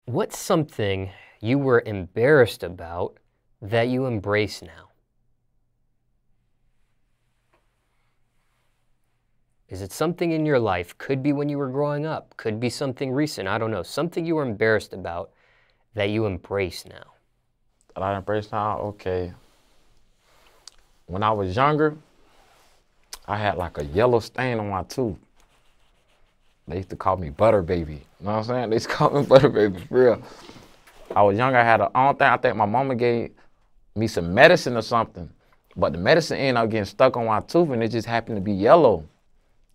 What's something you were embarrassed about that you embrace now? Is it something in your life? Could be when you were growing up. Could be something recent. I don't know. Something you were embarrassed about that you embrace now. That I embrace now? Okay. When I was younger, I had like a yellow stain on my tooth. They used to call me Butter Baby. You know what I'm saying? They used to call me Butter Baby, for real. I was younger, I think my mama gave me some medicine or something, but the medicine ended up getting stuck on my tooth and it just happened to be yellow.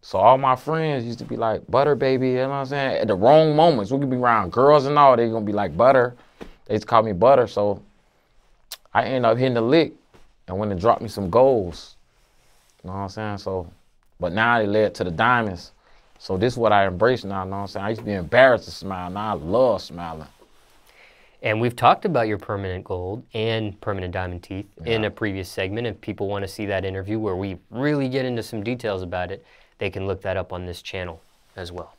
So all my friends used to be like, Butter Baby, you know what I'm saying? At the wrong moments, we could be around girls and all, they gonna be like Butter. They used to call me Butter, so I ended up hitting the lick and went and dropped me some golds. You know what I'm saying? So, but now they led to the diamonds. So this is what I embrace now, you know what I'm saying? I used to be embarrassed to smile, now I love smiling. And we've talked about your permanent gold and permanent diamond teeth in a previous segment. If people want to see that interview where we really get into some details about it, they can look that up on this channel as well.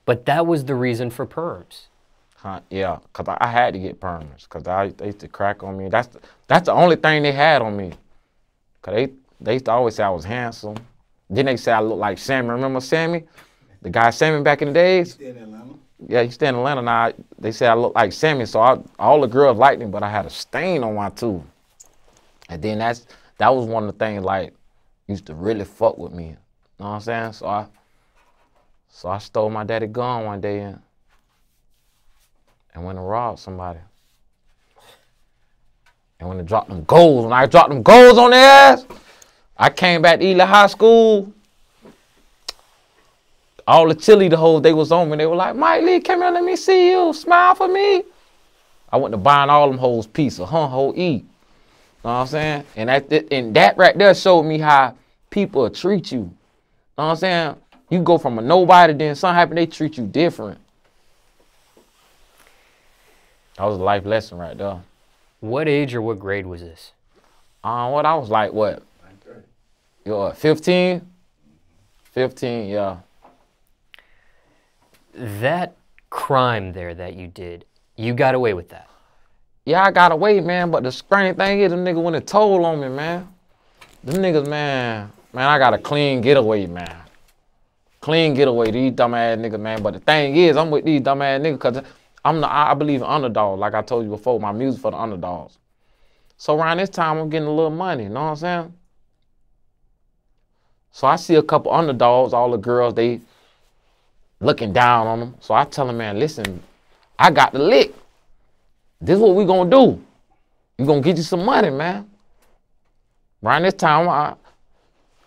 But that was the reason for perms. Yeah, because I had to get perms because they used to crack on me. That's the only thing they had on me. Because they used to always say I was handsome. Then they say I look like Sammy. Remember Sammy? The guy Sammy back in the days? He's in Atlanta. Yeah, he's still in Atlanta now. They say I look like Sammy, so all the girls liked me, but I had a stain on my tooth. And then that was one of the things like used to really fuck with me. You know what I'm saying? So I stole my daddy's gun one day and went and robbed somebody. And when I dropped them golds on their ass, I came back to Ely High School. All the chili the hoes, they was on me. They were like, Mike Lee, come here, let me see you. Smile for me. I went to buying all them hoes pizza, whole eat. You know what I'm saying? And that right there showed me how people will treat you. You know what I'm saying? You go from a nobody, then something happen, they treat you different. That was a life lesson right there. What age or what grade was this? What I was like, what? 15? 15, yeah. That crime there that you did, you got away with that? Yeah, I got away, man, but the strange thing is them niggas went and told on me, man. Them niggas, man, I got a clean getaway, man. Clean getaway, these dumbass niggas, man. But the thing is, I'm with these dumbass niggas because I believe in underdogs, like I told you before, my music for the underdogs. So around this time, I'm getting a little money, you know what I'm saying? So I see a couple underdogs, all the girls, they looking down on them. So I tell them, man, listen, I got the lick. This is what we gonna do. We gonna get you some money, man. Around this time,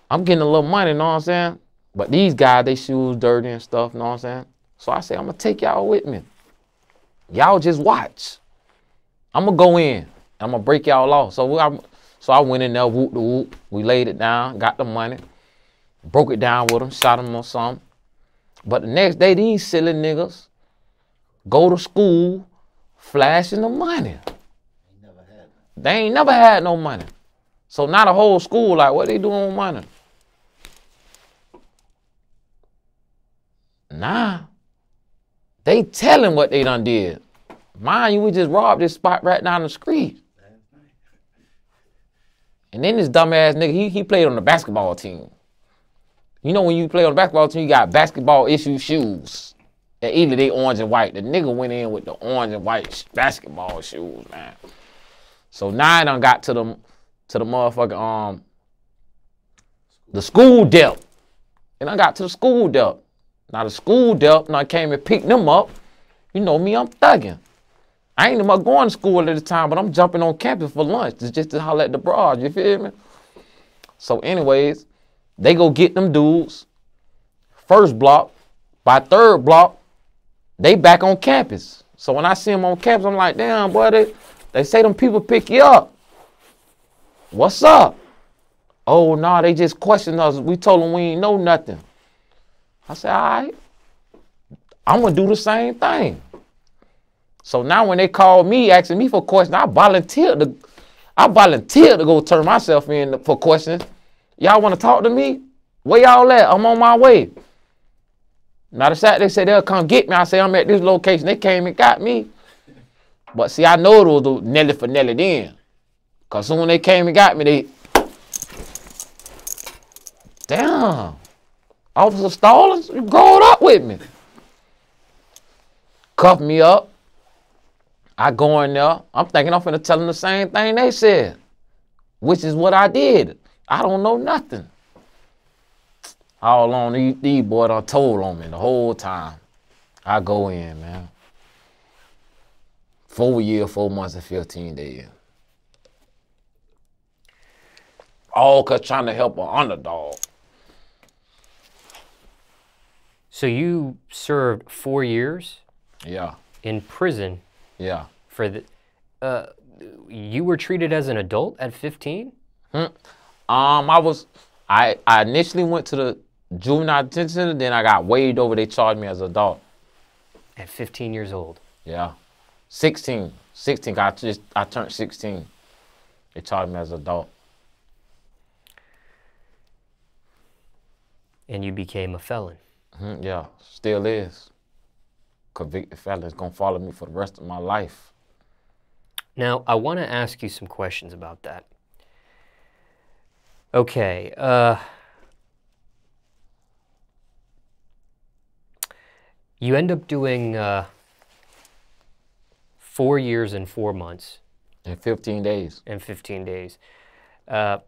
I'm getting a little money, you know what I'm saying? But these guys, they shoes dirty and stuff, you know what I'm saying? So I say, I'm gonna take y'all with me. Y'all just watch. I'm gonna go in. I'm gonna break y'all off. So I went in there, whoop the whoop. We laid it down, got the money, broke it down with them, shot them or something. But the next day, these silly niggas go to school flashing the money. They ain't never had no money. So now the whole school, like, what they doing with money? Nah, they telling what they done did. Mind you, we just robbed this spot right down the street. And then this dumbass nigga, he played on the basketball team. You know when you play on the basketball team, you got basketball issue shoes. And either they orange and white. The nigga went in with the orange and white basketball shoes, man. So now I done got to the motherfucking, the school depth. And I got to the school depth. Now the school depth, I came and picked them up. You know me, I'm thugging. I ain't even going to school at the time, but I'm jumping on campus for lunch just to holler at the broad, you feel me? So anyways, they go get them dudes. First block, by third block, they back on campus. So when I see them on campus, I'm like, damn, boy, they say them people pick you up. What's up? Oh, no, they just questioned us. We told them we ain't know nothing. I said, all right, I'm going to do the same thing. So now when they call me, asking me for questions, I volunteered to go turn myself in for questions. Y'all want to talk to me? Where y'all at? I'm on my way. Matter of fact, they said they'll come get me. I say I'm at this location. They came and got me. But see, I know it was the Nelly for Nelly then. Because soon when they came and got me, they... Damn. Officer Stallings, you growing up with me. Cuff me up. I go in there. I'm thinking I'm finna tell them the same thing they said. Which is what I did. I don't know nothing. All along, these boys done told on me the whole time. I go in, man. 4 years, 4 months, and 15 days. All cause trying to help an underdog. So you served 4 years? Yeah. In prison? Yeah. For the, you were treated as an adult at 15? I initially went to the juvenile detention center, then I got waived over. They charged me as an adult. At 15 years old? Yeah. 16. I turned 16. They charged me as an adult. And you became a felon? Yeah, still is. Convicted felon. It's gonna follow me for the rest of my life. Now, I want to ask you some questions about that. Okay, you end up doing 4 years and 4 months. In 15 days. In 15 days. What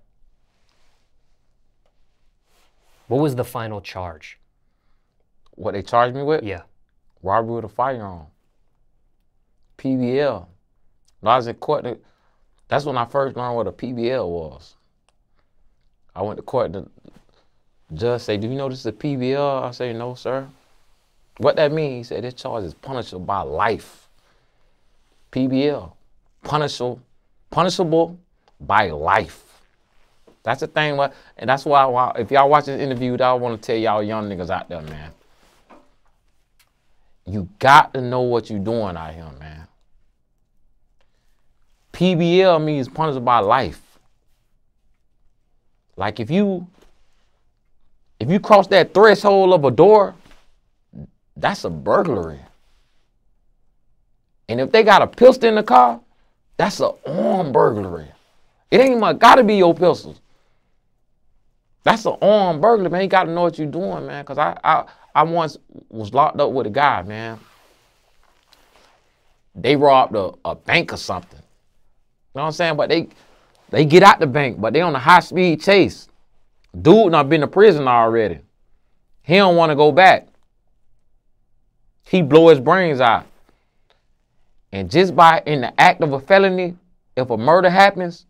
was the final charge? What they charged me with? Yeah. Robbery with a firearm. PBL. When I was in court, that's when I first learned what a PBL was. I went to court, the judge said, "Do you know this is a PBL?" I say, "No, sir." What that means? He said, "This charge is punishable by life." PBL. Punishable by life. That's the thing, and that's why if y'all watch this interview, I want to tell y'all young niggas out there, man. You got to know what you're doing out here, man. PBL means punishable by life. Like if you cross that threshold of a door, that's a burglary. And if they got a pistol in the car, that's an armed burglary. It ain't even gotta be your pistol. That's an armed burglary, man. You gotta know what you're doing, man. Cause I once was locked up with a guy, man. They robbed a bank or something. You know what I'm saying? But they get out the bank, but they on a high-speed chase. Dude not been to prison already. He don't want to go back. He blow his brains out. And just by in the act of a felony, if a murder happens,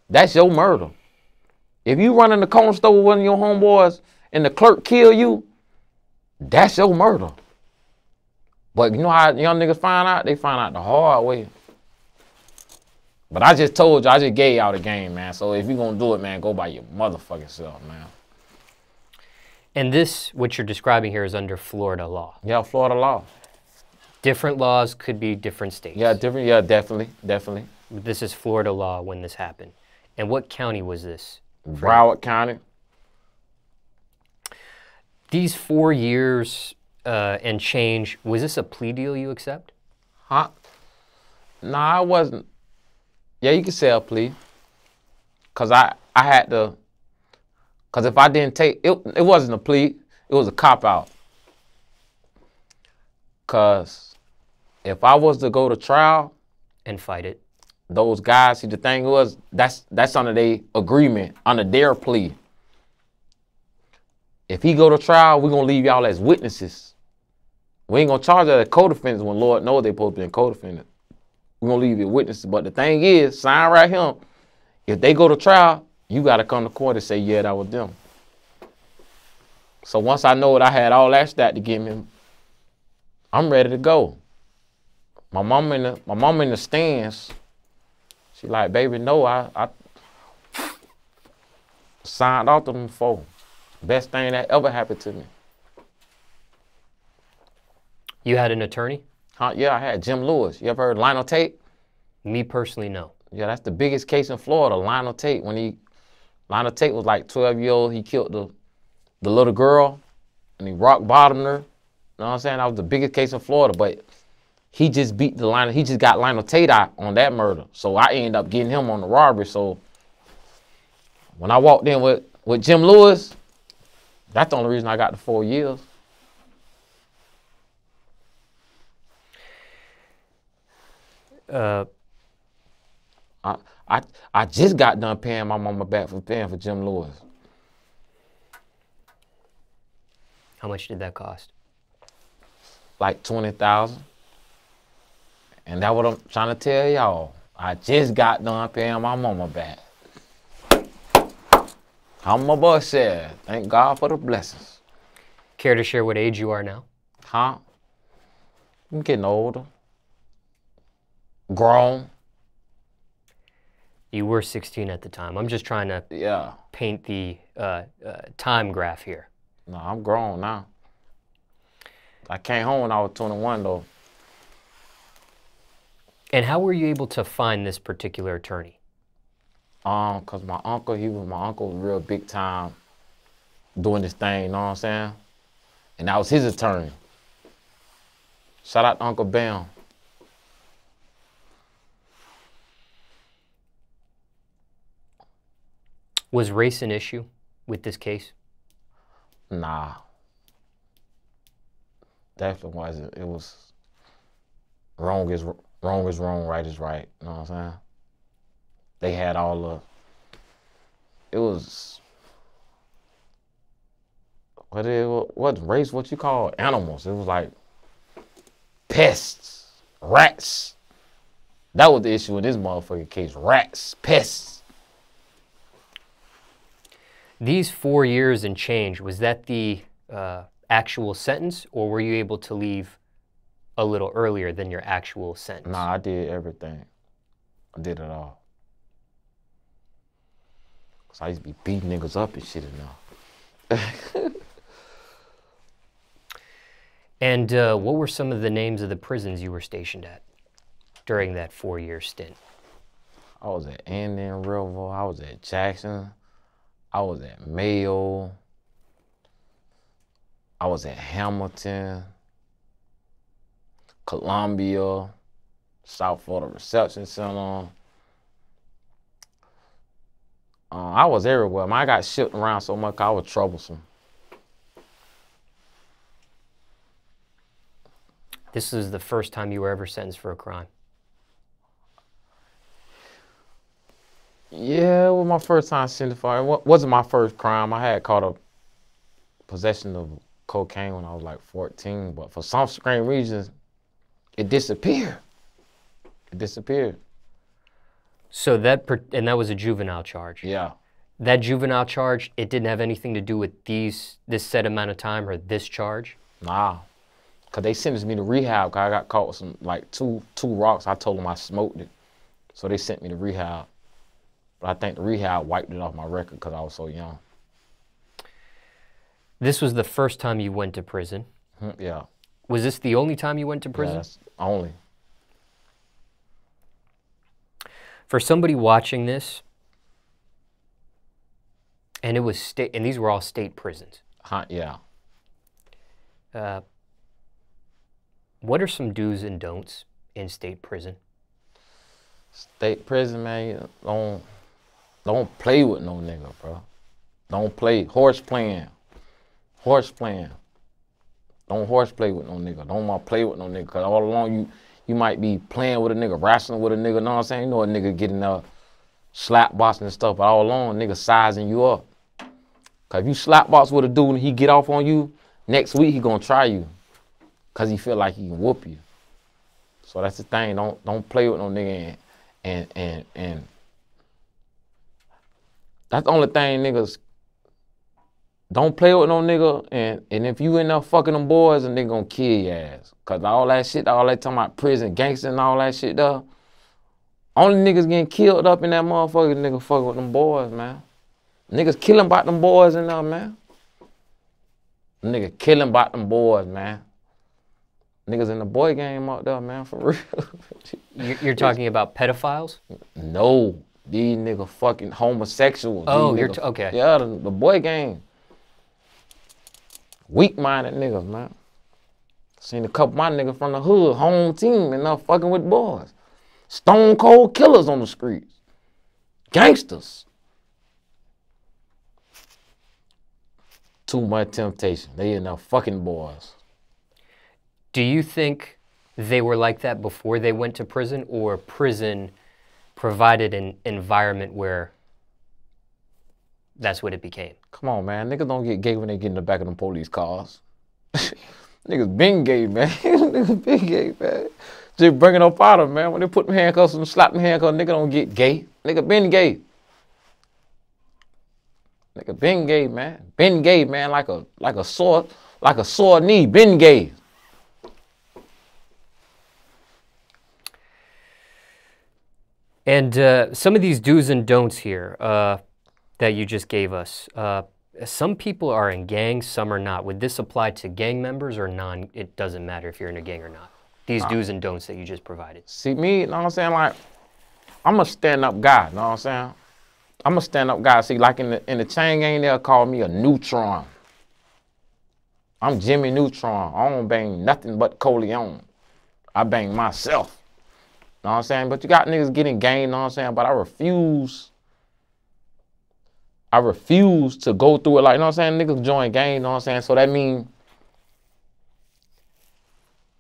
that's your murder. If you run in the corner store with one of your homeboys and the clerk kill you, that's your murder. But you know how young niggas find out? They find out the hard way. But I just told you, I just gave y'all the game, man. So if you're going to do it, man, go by your motherfucking self, man. And this, what you're describing here, is under Florida law. Yeah, Florida law. Different laws could be different states. Yeah, different. Yeah, definitely. This is Florida law when this happened. And what county was this? Broward County. These 4 years and change, was this a plea deal you accept? Huh? Nah, I wasn't. Yeah, you can say a plea. Cause I had to. Cause if I didn't take it, it wasn't a plea. It was a cop out. Cause if I was to go to trial and fight it, those guys. See, the thing was that's under their agreement, under their plea. If he go to trial, we're gonna leave y'all as witnesses. We ain't gonna charge her as co-defendants when Lord knows they supposed to be in co-defendant. We're gonna leave you witnesses. But the thing is, sign right here. If they go to trial, you gotta come to court and say, yeah, that was them. So once I know that I had all that stat to give me, I'm ready to go. My mom in the stands. She like, baby, no, I signed off to them before. Best thing that ever happened to me. You had an attorney? Yeah, I had Jim Lewis. You ever heard of Lionel Tate? Me personally, no. Yeah, that's the biggest case in Florida, Lionel Tate. Lionel Tate was like 12 years old. He killed the little girl, and he rock bottomed her, know what I'm saying? That was the biggest case in Florida, but he just beat the line. He just got Lionel Tate out on that murder. So I ended up getting him on the robbery. So when I walked in with Jim Lewis, that's the only reason I got the 4 years. I just got done paying my mama back for paying for Jim Lewis. How much did that cost? Like $20,000. And that's what I'm trying to tell y'all. I just got done paying my mama back. How my boy said, thank God for the blessings. Care to share what age you are now? Huh? I'm getting older. Grown. You were 16 at the time. I'm just trying to paint the time graph here. No, I'm grown now. I came home when I was 21 though. And how were you able to find this particular attorney? Cause my uncle was real big time doing this thing, you know what I'm saying? And that was his attorney. Shout out to Uncle Bam. Was race an issue with this case? Nah. Definitely wasn't. It was wrong is wrong, right is right. You know what I'm saying? They had all the, it was, what race, what you call animals? It was like pests, rats. That was the issue in this motherfucking case, rats, pests. These 4 years and change, was that the actual sentence, or were you able to leave a little earlier than your actual sentence? Nah, I did everything. I did it all. Cause I used to be beating niggas up and shit now. And what were some of the names of the prisons you were stationed at during that 4-year stint? I was at Indian River, I was at Jackson, I was at Mayo, I was at Hamilton, Columbia, South Florida Reception Center. I was everywhere. Man, I got shipped around so much I was troublesome. This is the first time you were ever sentenced for a crime? Yeah, it was my first time sentenced for it. Wasn't my first crime. I had caught a possession of cocaine when I was like 14, but for some strange reasons, it disappeared. It disappeared. So that was a juvenile charge? Yeah. That juvenile charge, it didn't have anything to do with this set amount of time or this charge? Nah. Cause they sentenced me to rehab cause I got caught with some like two rocks. I told them I smoked it. So they sent me to rehab. But I think the rehab wiped it off my record cause I was so young. This was the first time you went to prison? Yeah. Was this the only time you went to prison? Yeah, that's only. For somebody watching this, and it was and these were all state prisons. Yeah. What are some do's and don'ts in state prison? State prison, man, don't play with no nigga, bro. Don't play horse playing. Horse playing. Don't horse play with no nigga. Don't want to play with no nigga. Cause all along you might be playing with a nigga, wrestling with a nigga, know what I'm saying? You know a nigga getting slap boxing and stuff, but all along nigga sizing you up. Cause if you slap box with a dude and he get off on you, next week he gonna try you. Cause he feel like he can whoop you. So that's the thing. Don't play with no nigga and that's the only thing niggas don't play with no nigga and if you in there fucking them boys and they gonna kill your ass. Cause all that shit, all that talking about prison gangster and all that shit though. Only niggas getting killed up in that motherfucker nigga fucking with them boys, man. Niggas killing about them boys in there, man. Nigga killing about them boys, man. Niggas in the boy game out there, man, for real. You're talking about pedophiles? No, these niggas fucking homosexuals. Oh, you're okay. Yeah, the boy game. Weak-minded niggas, man. Seen a couple of my niggas from the hood, home team, and not fucking with boys. Stone cold killers on the streets. Gangsters. Too much temptation. They enough fucking boys. Do you think they were like that before they went to prison, or prison provided an environment where that's what it became? Come on, man. Niggas don't get gay when they get in the back of them police cars. Niggas been gay, man. Niggas been gay, man. Just bringing up out of them, man. When they put them handcuffs and slap them handcuffs, nigga don't get gay. Nigga been gay. Nigga been gay, man. Been gay, man, like a sore knee. Been gay. And some of these do's and don'ts here that you just gave us. Some people are in gangs, some are not. Would this apply to gang members or non? It doesn't matter if you're in a gang or not. These do's and don'ts that you just provided. See me, you know what I'm saying? Like, I'm a stand-up guy, you know what I'm saying? I'm a stand-up guy. See, like in the chain gang, they'll call me a neutron. I'm Jimmy Neutron. I don't bang nothing but Kolyon. I bang myself. You know what I'm saying? But you got niggas getting gang, you know what I'm saying? But I refuse to go through it like, you know what I'm saying? Niggas join gang, you know what I'm saying? So that means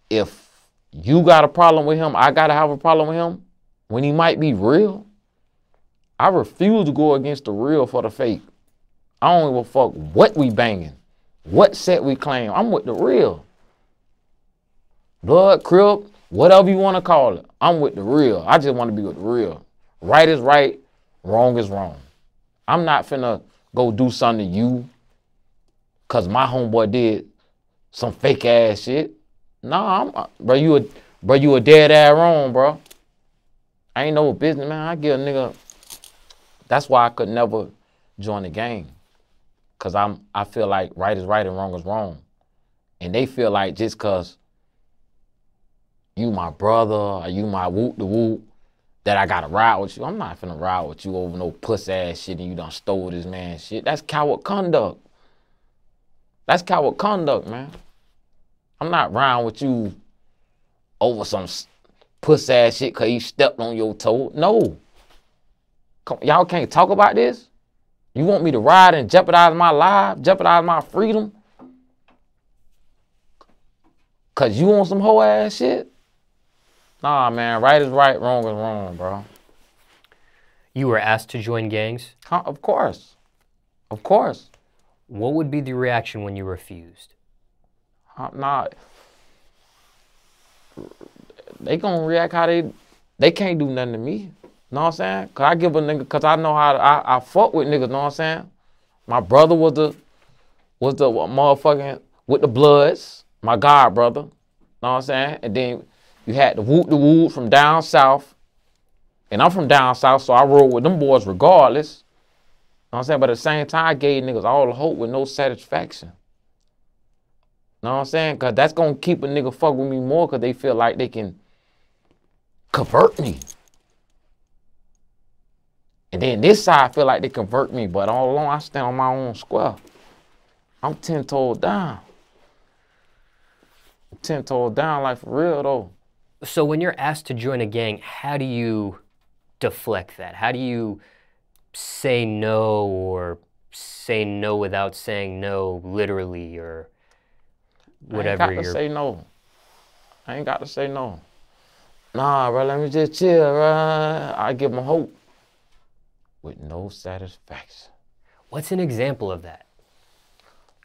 if you got a problem with him, I gotta have a problem with him when he might be real. I refuse to go against the real for the fake. I don't give a fuck what we banging, what set we claim. I'm with the real. Blood, crib, whatever you want to call it. I'm with the real. I just want to be with the real. Right is right, wrong is wrong. I'm not finna go do something to you because my homeboy did some fake ass shit. Nah, bro, you a dead ass wrong, bro. I ain't no business, man. I give a nigga. That's why I could never join the gang. Cause I feel like right is right and wrong is wrong. And they feel like just cause you my brother or you my whoop the whoop that I gotta ride with you. I'm not finna ride with you over no puss ass shit and you done stole this man's shit. That's coward conduct. That's coward conduct, man. I'm not riding with you over some puss ass shit cause he stepped on your toe. No. Y'all can't talk about this? You want me to ride and jeopardize my life, jeopardize my freedom? Cause you want some hoe ass shit? Nah, man, right is right, wrong is wrong, bro. You were asked to join gangs? Of course. Of course. What would be the reaction when you refused? Nah. They gonna react how they can't do nothing to me. Know what I'm saying? Cause I give a nigga, cause I know how I fuck with niggas, know what I'm saying? My brother was the motherfucking, with the Bloods, my god brother, know what I'm saying? And then you had the whoop from down south. And I'm from down south, so I roll with them boys regardless. Know what I'm saying? But at the same time, I gave niggas all the hope with no satisfaction. Know what I'm saying? Cause that's gonna keep a nigga fuck with me more cause they feel like they can convert me. And then this side feel like they convert me, but all along I stand on my own square. I'm 10 toes down. I'm 10 toes down, like for real though. So when you're asked to join a gang, how do you deflect that? How do you say no or say no without saying no literally or whatever? I ain't got to say no. I ain't got to say no. Nah, bro, let me just chill, bro. I give them hope. With no satisfaction. What's an example of that?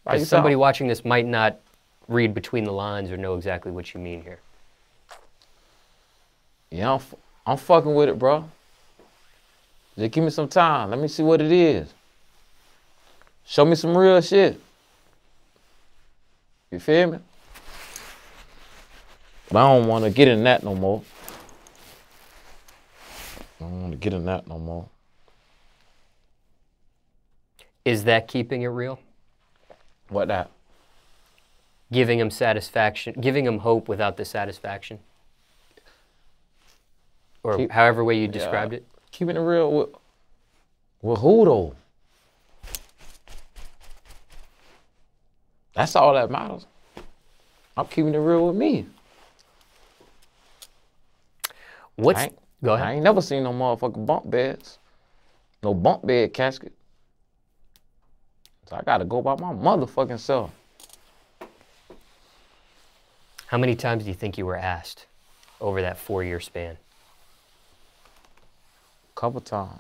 Like Because somebody watching this might not read between the lines or know exactly what you mean here. Yeah, I'm fucking with it, bro. Just give me some time. Let me see what it is. Show me some real shit. You feel me? But I don't want to get in that no more. I don't want to get in that no more. Is that keeping it real? What that? Giving him satisfaction, giving him hope without the satisfaction? Or however way you described it? Keeping it real with who though? That's all that matters. I'm keeping it real with me. Go ahead. I ain't never seen no motherfucking bunk beds. No bunk bed casket. So I gotta go by my motherfucking self. How many times do you think you were asked over that 4-year span? Couple times.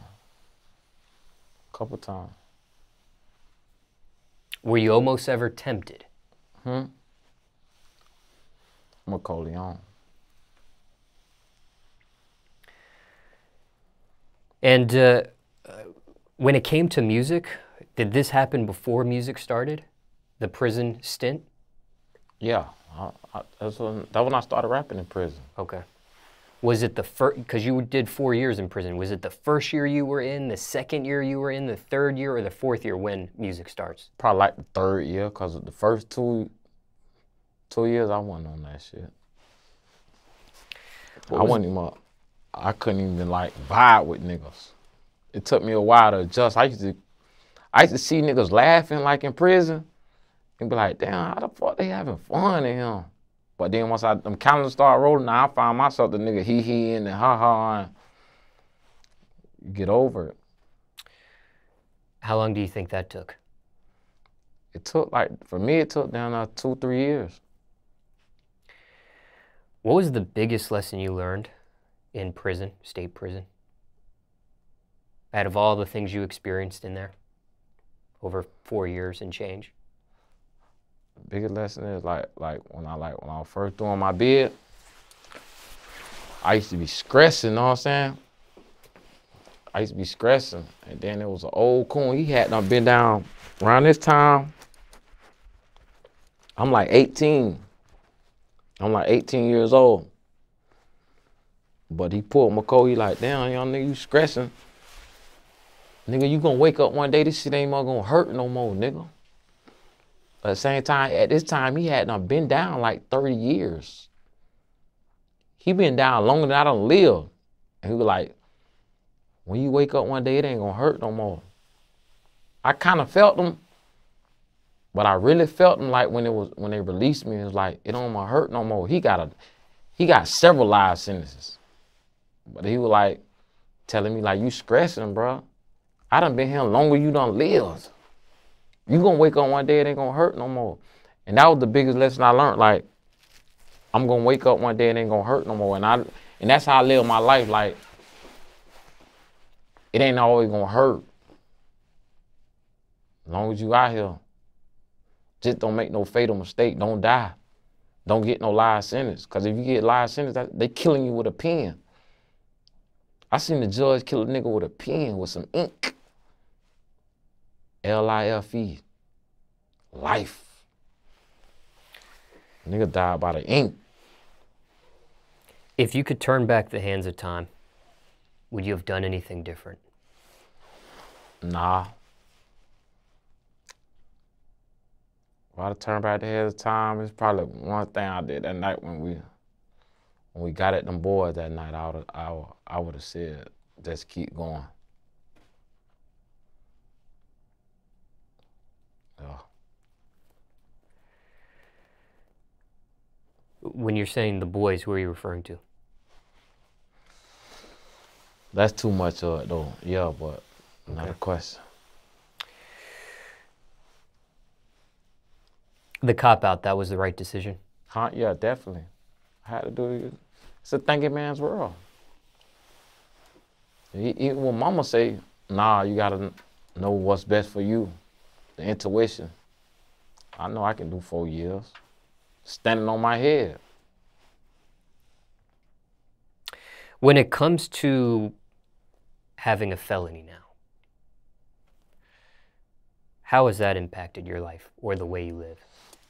Were you almost ever tempted? I'm a Kolyon. And when it came to music, did this happen before music started? The prison stint? Yeah, that's when I started rapping in prison. Okay. Was it the first, because you did 4 years in prison, was it the first year you were in, the second year you were in, the third year, or the fourth year when music starts? Probably like the third year, because the first two years I wasn't on that shit. I couldn't even like vibe with niggas. It took me a while to adjust. I used to see niggas laughing like in prison and be like, damn, how the fuck they having fun in here? But then once them calendars start rolling, now I find myself the nigga he and the ha and you get over it. How long do you think that took? It took for me, it took down 2-3 years. What was the biggest lesson you learned in prison, state prison? Out of all the things you experienced in there over 4 years and change? The biggest lesson is when I was first doing my bid, I used to be stressing, you know what I'm saying? I used to be stressing, and then there was an old coon. He had done been down around this time. I'm like 18. I'm like 18 years old. But he pulled my coat. He like, damn, young nigga, you stressing. Nigga, you gonna wake up one day, this shit ain't more gonna hurt no more, nigga. At the same time, at this time, he had done been down like 30 years. He been down longer than I done lived. And he was like, when you wake up one day, it ain't gonna hurt no more. I kind of felt him, but I really felt him like when they released me, it was like, it don't gonna hurt no more. He got several life sentences. But he was like, telling me like, you stressing, bro. I done been here longer than you done lived. You gonna wake up one day, it ain't gonna hurt no more. And that was the biggest lesson I learned. Like, I'm gonna wake up one day, it ain't gonna hurt no more. And that's how I live my life. Like, it ain't always gonna hurt. As long as you out here, just don't make no fatal mistake. Don't die. Don't get no life sentence. Because if you get life sentence, they killing you with a pen. I seen the judge kill a nigga with a pen with some ink. L-I-F-E. Life. Nigga died by the ink. If you could turn back the hands of time, would you have done anything different? Nah. If I'd have turned back the hands of time, it's probably one thing I did that night when we got at them boys that night. I would have said, just keep going. Yeah. When you're saying the boys, who are you referring to? That's too much of it though. Yeah, but not a question. The cop-out, that was the right decision? Huh? Yeah, definitely. I had to do it. It's a thinking man's world. Even when mama say, nah, you gotta know what's best for you, the intuition. I know I can do 4 years. Standing on my head. When it comes to having a felony now, how has that impacted your life or the way you live?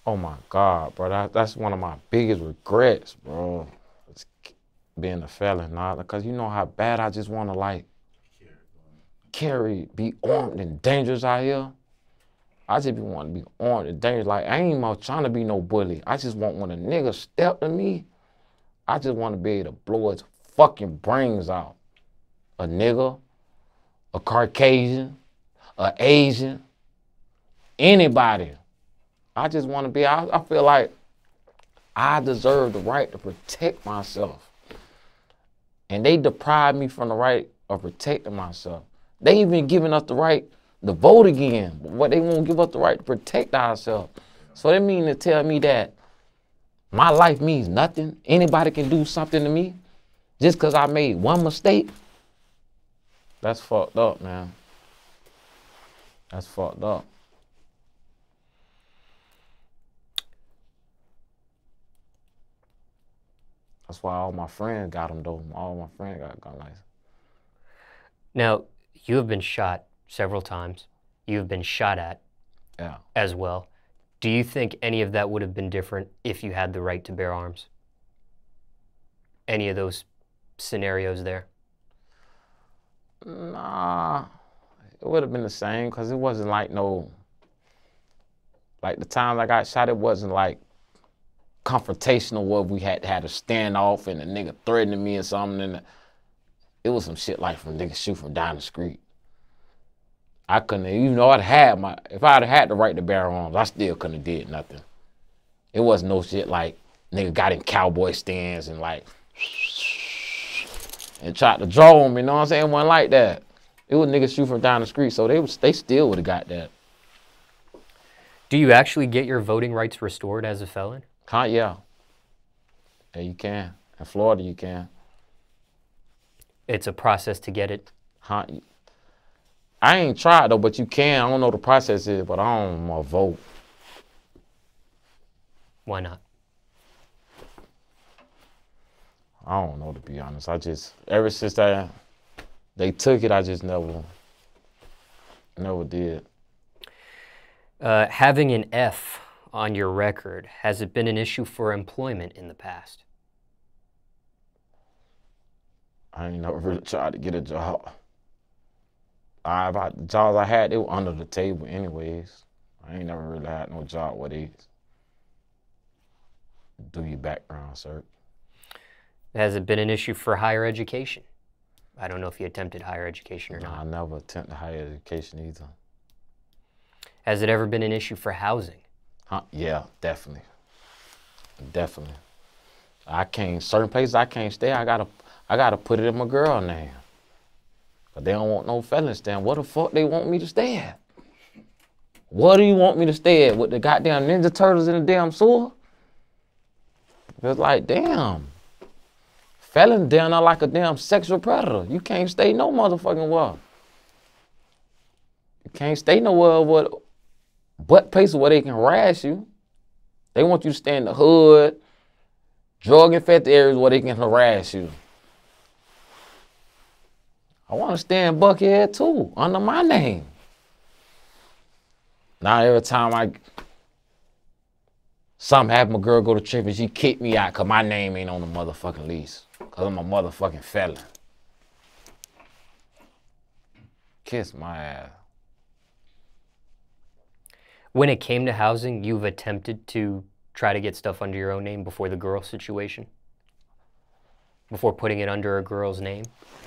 Oh my God, bro, that's one of my biggest regrets, bro. It's being a felon, nah, because you know how bad I just want to like be armed and dangerous out here. I just be wanting to be armed and dangerous. Like, I ain't even trying to be no bully. I just want when a nigga step to me, I just want to be able to blow his fucking brains out. A nigga, a Caucasian, a Asian, anybody. I just want to be, I feel like I deserve the right to protect myself. And they deprived me from the right of protecting myself. They even giving us the right to vote again, but what they won't give us the right to protect ourselves. So they mean to tell me that my life means nothing. Anybody can do something to me just because I made one mistake. That's fucked up, man. That's fucked up. That's why all my friends got them, though. All my friends got gun license. Now, you have been shot several times. You've been shot at as well. Do you think any of that would have been different if you had the right to bear arms? Any of those scenarios there? Nah, it would have been the same because it wasn't like like the times I got shot, it wasn't like confrontational where we had to have a standoff and the nigga threatening me or something. And it was some shit like from niggas shoot from down the street. I couldn't, even though if I'd had the right to bear arms, I still couldn't have did nothing. It wasn't no shit like nigga got in cowboy stands and like, and tried to draw him, you know what I'm saying? It wasn't like that. It was niggas shoot from down the street, so they still would have got that. Do you actually get your voting rights restored as a felon? Yeah. Yeah, you can. In Florida, you can. It's a process to get it? I ain't tried, though, but you can. I don't know what the process is, but I don't want to vote. Why not? I don't know, to be honest. Ever since they took it, I just never did. Having an F on your record, has it been an issue for employment in the past? I ain't never really tried to get a job. The jobs I had, they were under the table anyways. I ain't never really had no job where they do your background search. Has it been an issue for higher education? I don't know if you attempted higher education or not. I never attempted higher education either. Has it ever been an issue for housing? Yeah, definitely. Definitely. Certain places I can't stay, I gotta put it in my girl name. But they don't want no felons there. What the fuck they want me to stay at? What do you want me to stay at? With the goddamn Ninja Turtles in the damn sewer? It's like, damn. Felon down there like a damn sexual predator. You can't stay no motherfucking well. You can't stay nowhere but places where they can harass you. They want you to stay in the hood, drug-infected areas where they can harass you. I want to stay in Buckhead too, under my name. Now every time something happen, my girl go to trip and she kick me out because my name ain't on the motherfucking lease. Because I'm a motherfucking felon. Kiss my ass. When it came to housing, you've attempted to try to get stuff under your own name before the girl situation? Before putting it under a girl's name?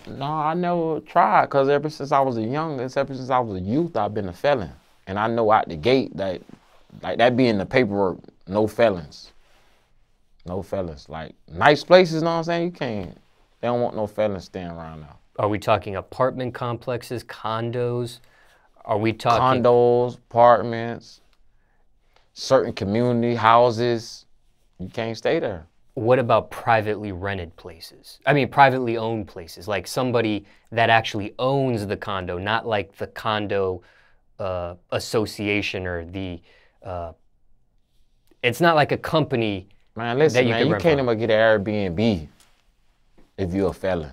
No, I never tried because ever since I was ever since I was a youth, I've been a felon. And I know out the gate that, like that be in the paperwork, no felons. No felons. Like nice places, you know what I'm saying? They don't want no felons staying around now. Are we talking apartment complexes, condos? Are we talking condos, apartments, certain community houses? You can't stay there. What about privately rented places? I mean, privately owned places, like somebody that actually owns the condo, not like the condo association or the, it's not like a company. Man, listen, man, you can't even get an Airbnb if you're a felon.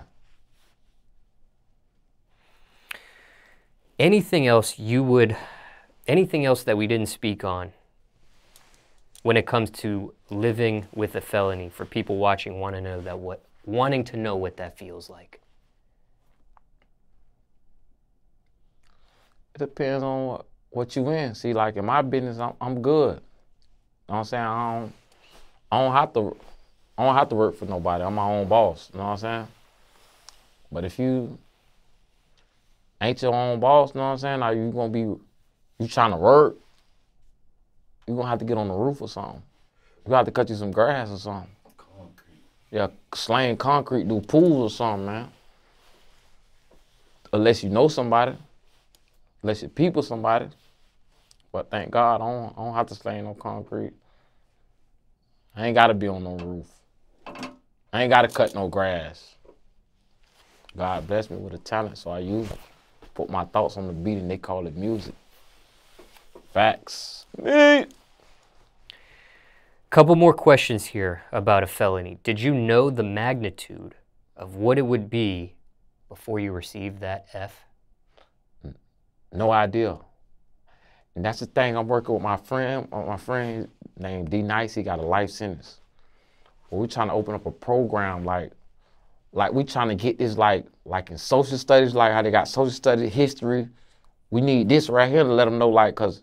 Anything else that we didn't speak on when it comes to living with a felony, for people watching wanting to know what that feels like? It depends on what you in. See, like in my business, I'm good. You know what I'm saying? I don't have to work for nobody. I'm my own boss. You know what I'm saying? But if you ain't your own boss, you know what I'm saying? Like you trying to work, you're gonna have to get on the roof or something. You have to cut you some grass or something. Concrete. Yeah, slaying concrete, do pools or something, man. Unless you know somebody. Unless you people somebody. But thank God, I don't have to slay no concrete. I ain't got to be on no roof. I ain't got to cut no grass. God blessed me with a talent, so I use it. Put my thoughts on the beat, and they call it music. Facts. Couple more questions here about a felony. Did you know the magnitude of what it would be before you received that F? No idea. And that's the thing. I'm working with my friend named D Nice. He got a life sentence. But we trying to open up a program like we trying to get this like in social studies, like how they got social studies, history. We need this right here to let them know, like, cause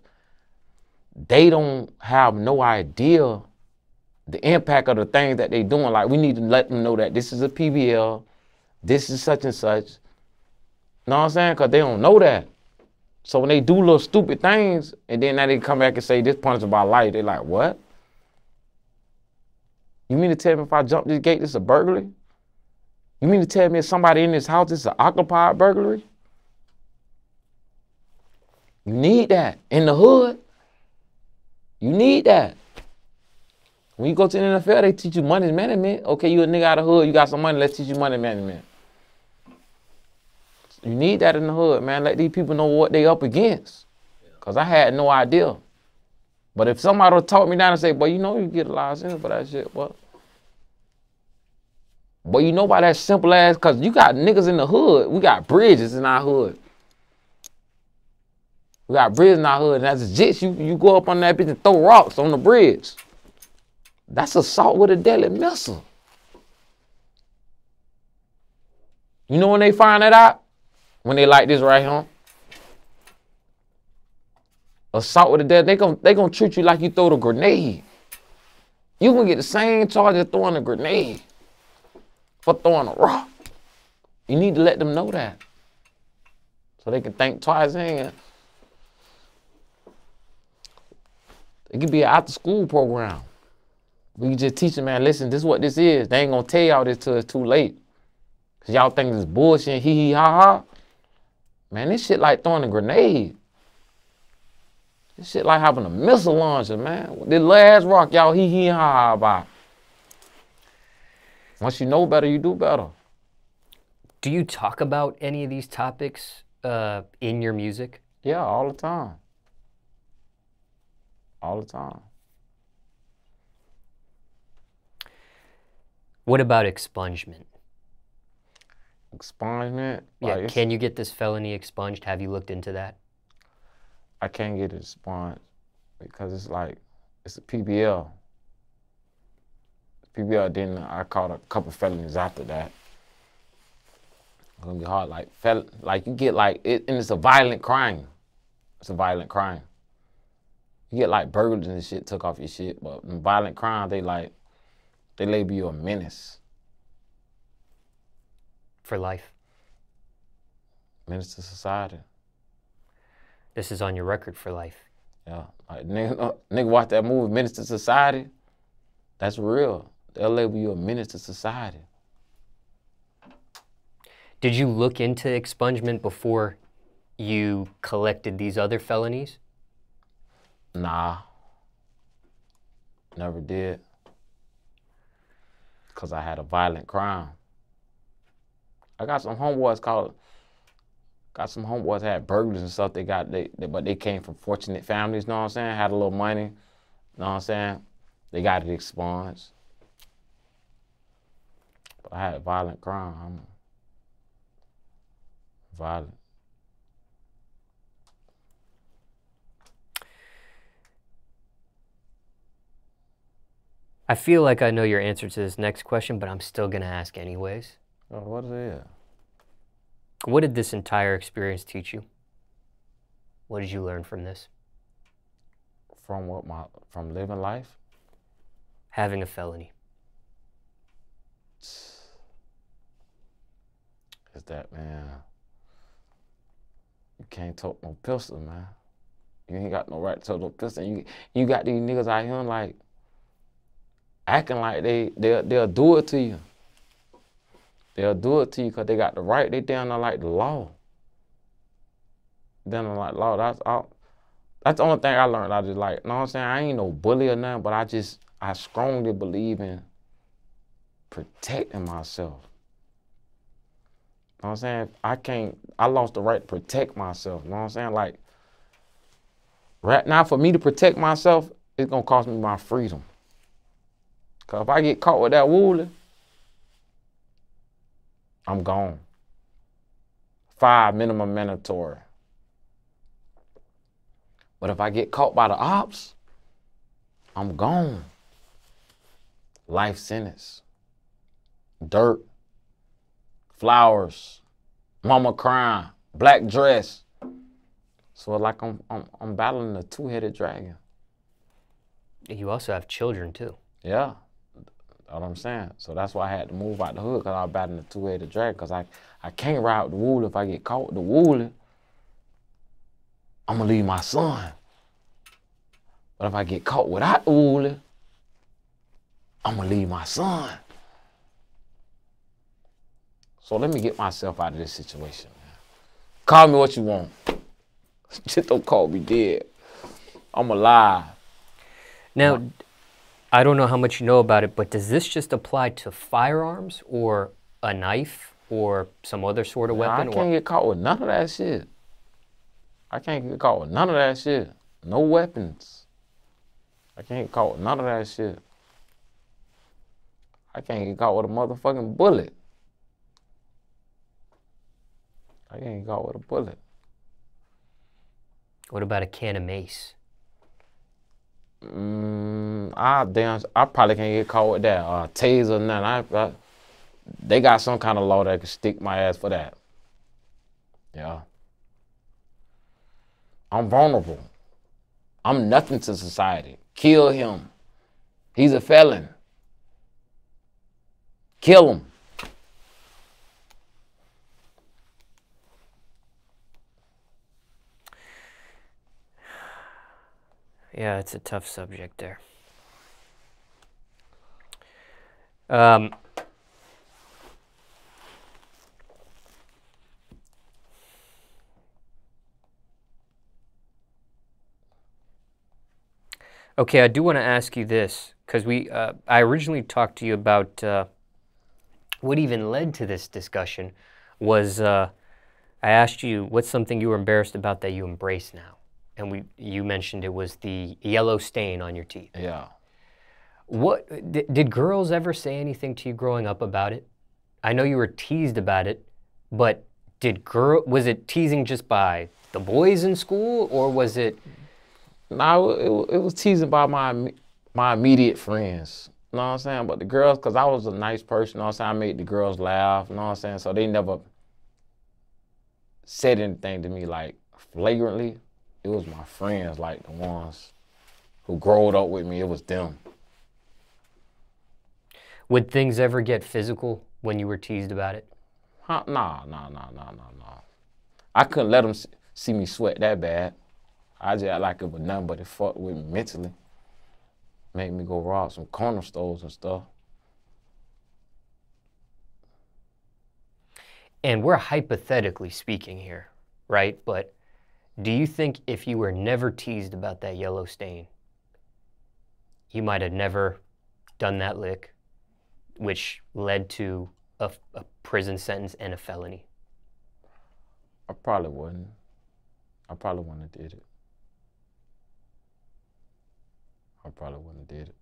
they don't have no idea the impact of the things that they doing. Like, we need to let them know that this is a PBL, this is such and such. You know what I'm saying? Cause they don't know that. So when they do little stupid things, and then now they come back and say this punishment by life, they like, what? You mean to tell me if I jump this gate, this is a burglary? You mean to tell me if somebody in this house, this is an occupied burglary? You need that in the hood. You need that. When you go to the NFL, they teach you money management. Okay, you a nigga out of the hood, you got some money, let's teach you money management. You need that in the hood, man. Let these people know what they up against. Because I had no idea. But if somebody would talk me down and say, boy, you know you get a lot of sense for that shit, boy. But you know by that simple ass, because you got niggas in the hood. We got bridges in our hood. We got bridges in our hood. And as a jits, you go up on that bitch and throw rocks on the bridge. That's assault with a deadly missile. You know when they find that out? When they like this right here. Assault with a deadly, they gonna treat you like you throw the grenade. You gonna get the same charge as throwing a grenade for throwing a rock. You need to let them know that. So they can think twice in. It could be an after school program. We can just teach them, man, listen, this is what this is. They ain't gonna tell y'all this till it's too late. Cause y'all think this bullshit, hee hee ha ha. Man, this shit like throwing a grenade. This shit like having a missile launcher, man. This last rock y'all hee hee ha ha about. Once you know better, you do better. Do you talk about any of these topics in your music? Yeah, all the time. All the time. What about expungement? Expungement? Yeah, like can you get this felony expunged? Have you looked into that? I can't get it expunged because it's like, it's a PBL. PBL, then I caught a couple felonies after that. It's gonna be hard, like you get like, and it's a violent crime. It's a violent crime. You get like burglars and shit took off your shit, but in violent crime, they label you a menace. For life. Menace to society. This is on your record for life. Yeah, like nigga watch that movie, Menace to Society. That's real. They'll label you a menace to society. Did you look into expungement before you collected these other felonies? Nah. Never did. Because I had a violent crime. I got some homeboys had burglars and stuff. But they came from fortunate families, know what I'm saying? Had a little money, know what I'm saying? They got it expunged. But I had a violent crime. I'm violent. I feel like I know your answer to this next question, but I'm still gonna ask anyways. Oh, what is it? What did this entire experience teach you? What did you learn from this? From what? From living life? Having a felony. Is that, man, you can't tote no pistol, man. You ain't got no right to tote no pistol. You got these niggas out here like, acting like they'll do it to you. They'll do it to you because they got the right. They down there like the law. Down there like law. That's the only thing I learned. I just like, you know what I'm saying? I ain't no bully or nothing, but I strongly believe in protecting myself. You know what I'm saying? I lost the right to protect myself. You know what I'm saying? Like, right now, for me to protect myself, it's going to cost me my freedom. Because if I get caught with that wooly, I'm gone. 5 minimum mandatory. But if I get caught by the ops, I'm gone. Life sentence. Dirt. Flowers. Mama crying. Black dress. So like I'm battling a two-headed dragon. You also have children too. Yeah. That's what I'm saying. So that's why I had to move out the hood, because I was battling a two-headed dragon, because I can't ride with the woolly. If I get caught with the woolly, I'm going to leave my son. But if I get caught without the woolly, I'm going to leave my son. So let me get myself out of this situation, man. Call me what you want. Just don't call me dead. I'm alive. Now, I don't know how much you know about it, but does this just apply to firearms or a knife or some other sort of weapon? I can't get caught with none of that shit. I can't get caught with none of that shit. No weapons. I can't get caught with none of that shit. I can't get caught with a motherfucking bullet. I can't get caught with a bullet. What about a can of mace? I probably can't get caught with that. Taser, nothing. They got some kind of law that can stick my ass for that. Yeah. I'm vulnerable. I'm nothing to society. Kill him. He's a felon. Kill him. Yeah, it's a tough subject there. Okay, I do want to ask you this, because I originally talked to you about what even led to this discussion was I asked you what's something you were embarrassed about that you embrace now. And you mentioned it was the yellow stain on your teeth. Yeah. What did girls ever say anything to you growing up about it? I know you were teased about it, but was it teasing just by the boys in school, or was it? No, it was teasing by my immediate friends. You know what I'm saying? But the girls, because I was a nice person, you know what I'm saying? I made the girls laugh, you know what I'm saying? So they never said anything to me like flagrantly. It was my friends, like the ones who growed up with me. It was them. Would things ever get physical when you were teased about it? Nah. I couldn't let them see me sweat that bad. I just act like it was nothing but it fucked with me mentally. Made me go rob some corner stores and stuff. And we're hypothetically speaking here, right? But do you think if you were never teased about that yellow stain, you might have never done that lick, which led to a prison sentence and a felony? I probably wouldn't. I probably wouldn't have did it. I probably wouldn't have did it.